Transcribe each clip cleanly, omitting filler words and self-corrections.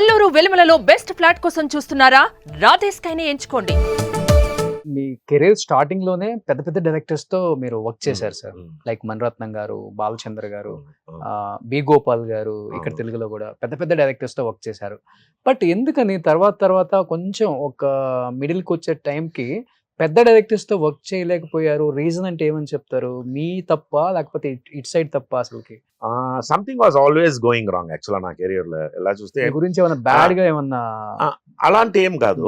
Kolluru వెలుమలలో best flat కోసం చూస్తున్నారా? రాధే స్కైనే ఎంచుకోండి. మీ కెరీర్ స్టార్టింగ్ లోనే పెద్ద పెద్ద డైరెక్టర్స్ తో మీరు వర్క్ చేశారు సార్. లైక్ మణిరత్నం గారు, బాలచంద్ర గారు, బి గోపాల్ గారు, ఇక్కడ తెలుగులో కూడా పెద్ద పెద్ద డైరెక్టర్స్ తో వర్క్ చేశారు. బట్ ఎందుకని తర్వాత కొంచెం ఒక మిడిల్ కి వచ్చే టైంకి పెద్ద డైరెక్టర్స్ తో వర్క్ చేయలేకపోయారు? రీజన్ అంటే ఏమని చెప్తారు? మీ తప్ప లేకపోతే ఇటు సైడ్ తప్ప? అసలుకి something was always going wrong actual నా కెరియర్ లో. ఎలా చూస్తే మీ గురించి ఏమన్నా బ్యాడ్ గా ఏమన్నా? అలాంటి ఏం కాదు.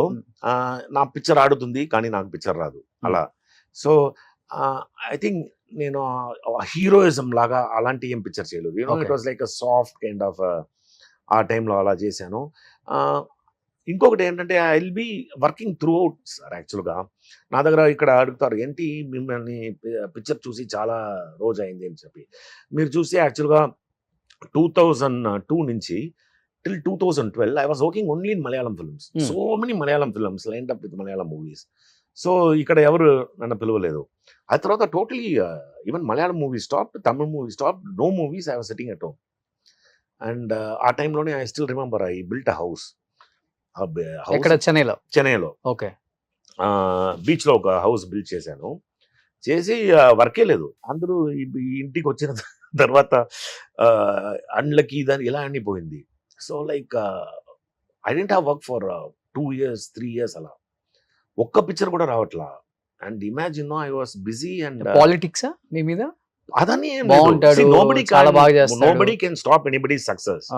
నా పిక్చర్ ఆడుతుంది కానీ నాకు పిక్చర్ రాదు అలా. సో ఐ థింక్ నేను హీరోయిజం లాగా అలాంటి ఏం పిక్చర్ చేయలేదు. It was like soft kind of ఆ టైంలో అలా చేశాను. ఇంకొకటి ఏంటంటే I will be working through out sir. యాక్చువల్గా నా దగ్గర ఇక్కడ అడుగుతారు, ఏంటి మిమ్మల్ని పిక్చర్ చూసి చాలా రోజు అయింది అని చెప్పి. మీరు చూస్తే యాక్చువల్గా 2002 నుంచి till 2012 I was working only in Malayalam films. So many Malayalam films lined up with Malayalam movies. So ఇక్కడ ఎవరు నన్ను పిలవలేదు. ఆ తర్వాత totally even Malayalam movie stop, Tamil movie stop, no movies. I was sitting at home. And ఆ టైంలోనే I still remember I built a house. ఇక్కడ చెన్నైలో ఓకే బీచ్ లో ఒక హౌస్ బిల్డ్ చేశాను. చేసి వర్కే లేదు. అందరూ ఇంటికి వచ్చిన తర్వాత అండ్లకి దాని ఇలా అన్ని పోయింది. So like I didn't have work for 2 years 3 years అలా. ఒక్క పిక్చర్ కూడా రావట్లా. And imagine I was busy. And politics మీ మీద అదని nobody can stop anybody's success.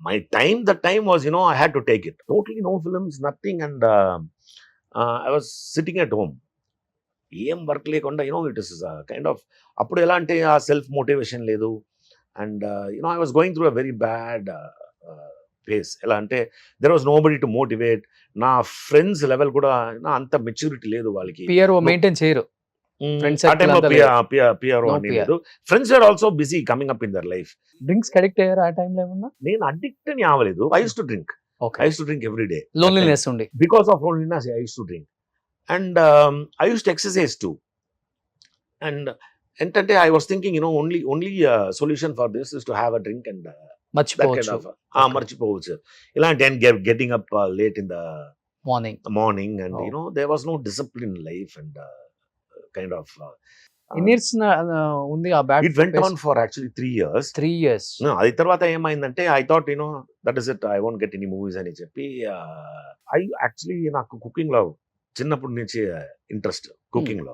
My time, the time was, I had to take it. Totally no films, nothing. And I was sitting at home. ఏం work లేకుండా it is kind of అప్పుడు ఎలా అంటే ఆ self motivation లేదు. And I was going through a very bad phase. ఎలా అంటే there was nobody to motivate. నా ఫ్రెండ్స్ లెవెల్ కూడా అంత మెచ్యూరిటీ లేదు వాళ్ళకి. పిఆర్ఓ మెయింటైన్ చేయరు. Friends are also busy coming up in their life. Drinks addict అయ్యారు ఆ టైంలో ఏమన్నా? నేను అడిక్ట్ అని అవ్వలేదు. I use to drink. I used to drink every day. Loneliness only. Because of loneliness, I used to drink. And I used to exercise too. And I was thinking, only solution for this is to have a drink and that kind of marchipovachu. Ilanti and getting up late in the morning and there was no discipline in life and kind of ఎన్ని years ఉంది ఆ bad? It went on for actually 3 years. 3 years. అది తర్వాత ఏమైందంటే I thought that is it, I won't get any movies అని చెప్పి I actually నాకు cooking లో చిన్నప్పటి నుంచి ఇంట్రెస్ట్ కుకింగ్ లో.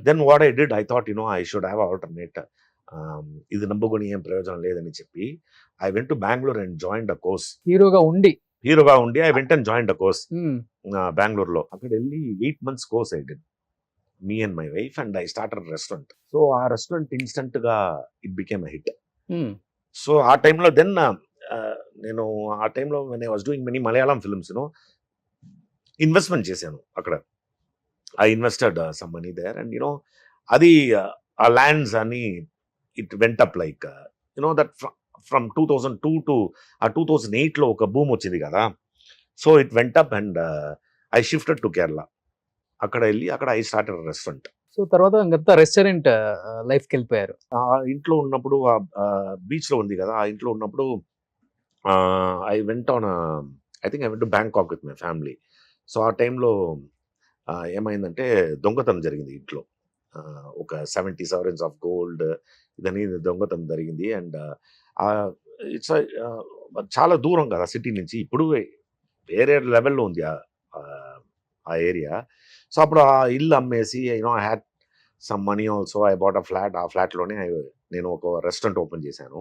Then what I did, I thought I should have alternate. ఇది నమ్ముకొని ఏం ప్రయోజనం లేదని చెప్పి I went to Bengaluru and joined a course. హీరోగా ఉండి I went and joined a course బెంగళూరులో. అక్కడ వెళ్ళి 8 months కోర్స్ I did, me and my wife, and I started a restaurant. So our restaurant instant ga it became a hit. So our time lo then our time lo when I was doing many Malayalam films, investment chesanu akkada. I invested some money there, and adi our lands ani it went up like that from 2002 to 2008 lo oka boom ochindi kada. So it went up and I shifted to Kerala. అక్కడ I started restaurant. So తర్వాత ఇంకా restaurant లైఫ్కి వెళ్ళిపోయారు. ఇంట్లో ఉన్నప్పుడు beach లో ఉంది కదా, ఆ ఇంట్లో ఉన్నప్పుడు I went on I think I went to Bangkok with my family. So ఆ టైంలో ఏమైందంటే దొంగతనం జరిగింది ఇంట్లో. ఒక 70 sovereigns ఆఫ్ గోల్డ్ ఇదని దొంగతనం జరిగింది. అండ్ ఇట్స్ చాలా దూరం కదా సిటీ నుంచి. ఇప్పుడు వేరే లెవెల్లో ఉంది ఆ ఏరియా. సో అప్పుడు ఆ ఇల్లు అమ్మేసి I had some money also. I bought a flat. ఆ ఫ్లాట్ లోనే నేను ఒక రెస్టారెంట్ ఓపెన్ చేశాను.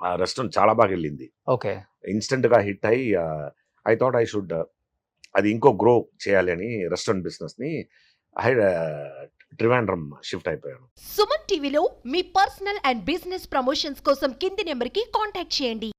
ఆ రెస్టారెంట్ చాలా బాగా వెళ్ళింది. ఓకే, ఇన్స్టెంట్ గా హిట్ అయ్యి ఐ థాట్ ఐ షుడ్ అది ఇంకో గ్రో చేయాలి అని రెస్టారెంట్ బిజినెస్ ని ట్రివాండ్రం షిఫ్ట్ అయిపోయాను. సుమన్ టీవీలో మీ పర్సనల్ అండ్ బిజినెస్ ప్రమోషన్స్ కోసం కింది నెంబర్ కి కాంటాక్ట్ చేయండి.